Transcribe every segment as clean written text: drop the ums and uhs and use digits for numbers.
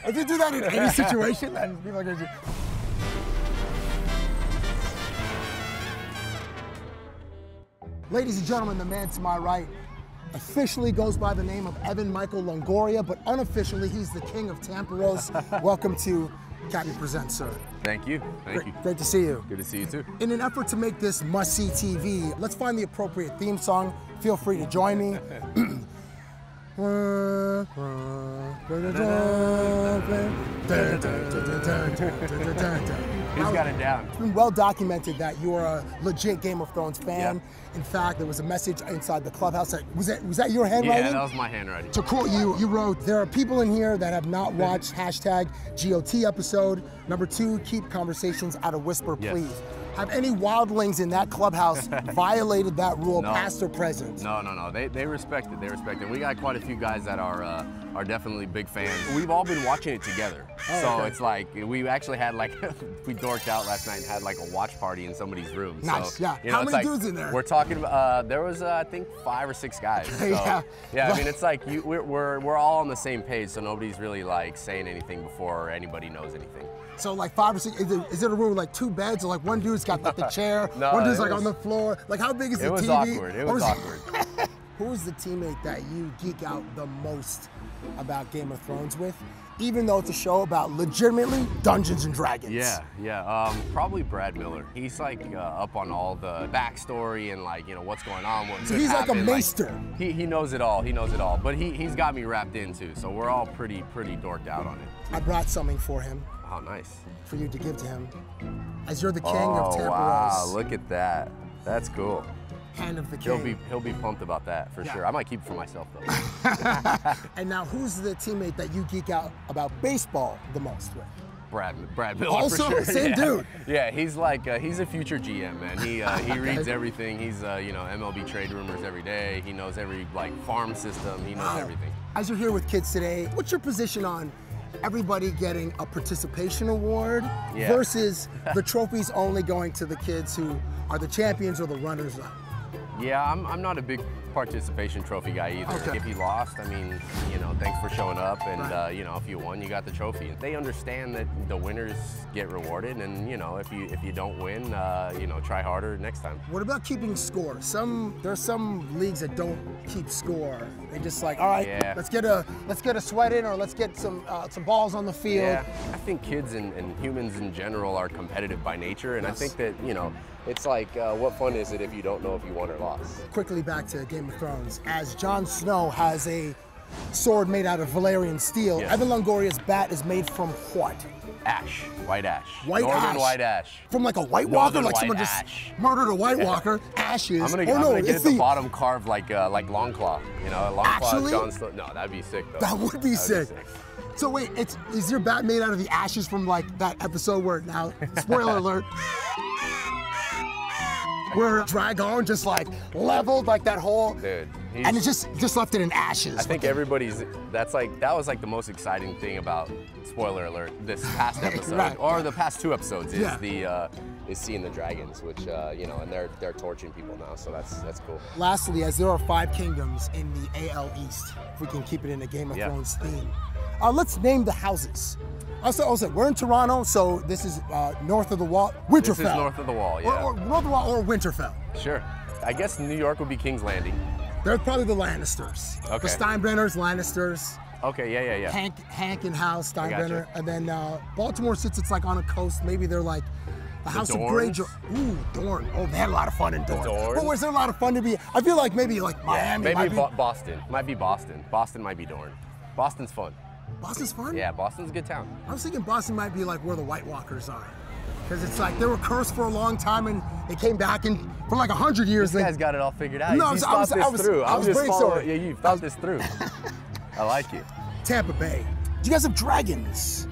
If you do that in any situation, then people are gonna. Ladies and gentlemen, the man to my right officially goes by the name of Evan Michael Longoria, but unofficially, he's the king of Tampa Rays. Welcome to Cabbie Presents, sir. Thank you. Thank you. Great to see you. Good to see you too. In an effort to make this must-see TV, let's find the appropriate theme song. Feel free to join me. He's got it down. It's been well documented that you are a legit Game of Thrones fan. Yep. In fact, there was a message inside the clubhouse. Was that your handwriting? Yeah, that was my handwriting. To quote you, you wrote, "There are people in here that have not watched hashtag GOT episode. Number 2, keep conversations out of whisper, please." Yes. Have any wildlings in that clubhouse violated that rule, past or present? No. They respect it. They respect it. We got quite a few guys that are definitely big fans. We've all been watching it together. So it's like, we actually had like, we dorked out last night and had like a watch party in somebody's room. Nice, so, yeah. You know, how many dudes in there? We're talking about, there was, I think, 5 or 6 guys. So, yeah, I mean, it's like, we're all on the same page, so nobody's really like saying anything before anybody knows anything. So like 5 or 6, is it a room with like 2 beds, or like one dude's got like the chair, one dude's like on the floor? Like how big is the TV? It was awkward, it was awkward. Who's the teammate that you geek out the most about Game of Thrones with? Even though it's a show about legitimately Dungeons and Dragons. Yeah. Probably Brad Miller. He's like up on all the backstory and like, you know, what's going on. So he's like a maester. Like, he knows it all. He knows it all. But he's got me wrapped in too. So we're all pretty dorked out on it. I brought something for him. Oh, nice. For you to give to him, as you're the king of Tampa Rays. Wow! Look at that. That's cool. Hand of the king. He'll be pumped about that for sure. I might keep it for myself though. And now, who's the teammate that you geek out about baseball the most with? Brad Miller. Also, for sure. same dude. Yeah, he's like he's a future GM, man. He reads everything. He's you know, MLB trade rumors every day. He knows every like farm system. He knows everything. As you're here with kids today, what's your position on everybody getting a participation award versus the trophies only going to the kids who are the champions or the runners-up? Yeah, I'm not a big participation trophy guy either. Okay. If you lost, I mean, you know, thanks for showing up, and you know, if you won, you got the trophy. They understand that the winners get rewarded, and you know, if you don't win, you know, try harder next time. What about keeping score? There's some leagues that don't keep score. They just like, all right, let's get a sweat in, or let's get some balls on the field. Yeah, I think kids and humans in general are competitive by nature, and I think that, you know, it's like, what fun is it if you don't know if you won or lost? Quickly back to Game of Thrones. As Jon Snow has a sword made out of Valyrian steel, Evan Longoria's bat is made from what? Ash. White ash. Northern white ash. From like a White Walker? Like someone just murdered a White Walker? Ashes. I'm gonna get the bottom carved like Longclaw. You know, Longclaw Jon Snow. No, that'd be sick though. That would be sick. So wait, is your bat made out of the ashes from like that episode where now, spoiler alert, where Dragon just like leveled like that whole, dude, and it just left it in ashes. I think that was like the most exciting thing about, spoiler alert, this past episode or the past 2 episodes is seeing the dragons, which you know, and they're torching people now, so that's cool. Lastly, as there are 5 kingdoms in the AL East, if we can keep it in a Game of Thrones theme, let's name the houses. Also, we're in Toronto, so this is north of the wall, Winterfell. This is north of the wall, yeah. Or north of the wall or Winterfell. Sure. I guess New York would be King's Landing. They're probably the Lannisters. Okay. The Steinbrenners, Lannisters. Okay, yeah. Hank and House, Steinbrenner. And then Baltimore, since it's like on a coast, maybe they're like the House of Greyjoy. Ooh, Dorne. Oh, they had a lot of fun in Dorne. But was there a lot of fun to be? I feel like maybe like Miami. Maybe Boston. Might be Boston. Boston might be Dorne. Boston's fun. Boston's fun? Yeah, Boston's a good town. I was thinking Boston might be like where the White Walkers are. Because it's like they were cursed for a long time and they came back, and for like 100 years. This guy's got it all figured out. No, He's thought this through. I'm just following. Yeah, you've thought this through. I like it. Tampa Bay. Do you guys have dragons?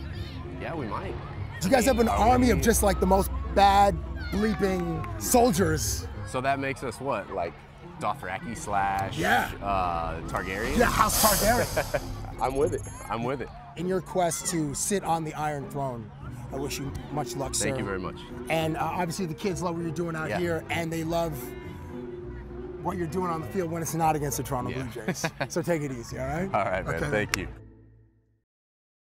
Yeah, we might. Do you guys have an army of just like the most bad bleeping soldiers? So that makes us what? Like Dothraki / Targaryen? Yeah, House Targaryen. I'm with it. I'm with it. In your quest to sit on the Iron Throne, I wish you much luck, sir. Thank you very much. And obviously the kids love what you're doing out here, and they love what you're doing on the field when it's not against the Toronto Blue Jays. So take it easy, all right? All right, man. Thank you.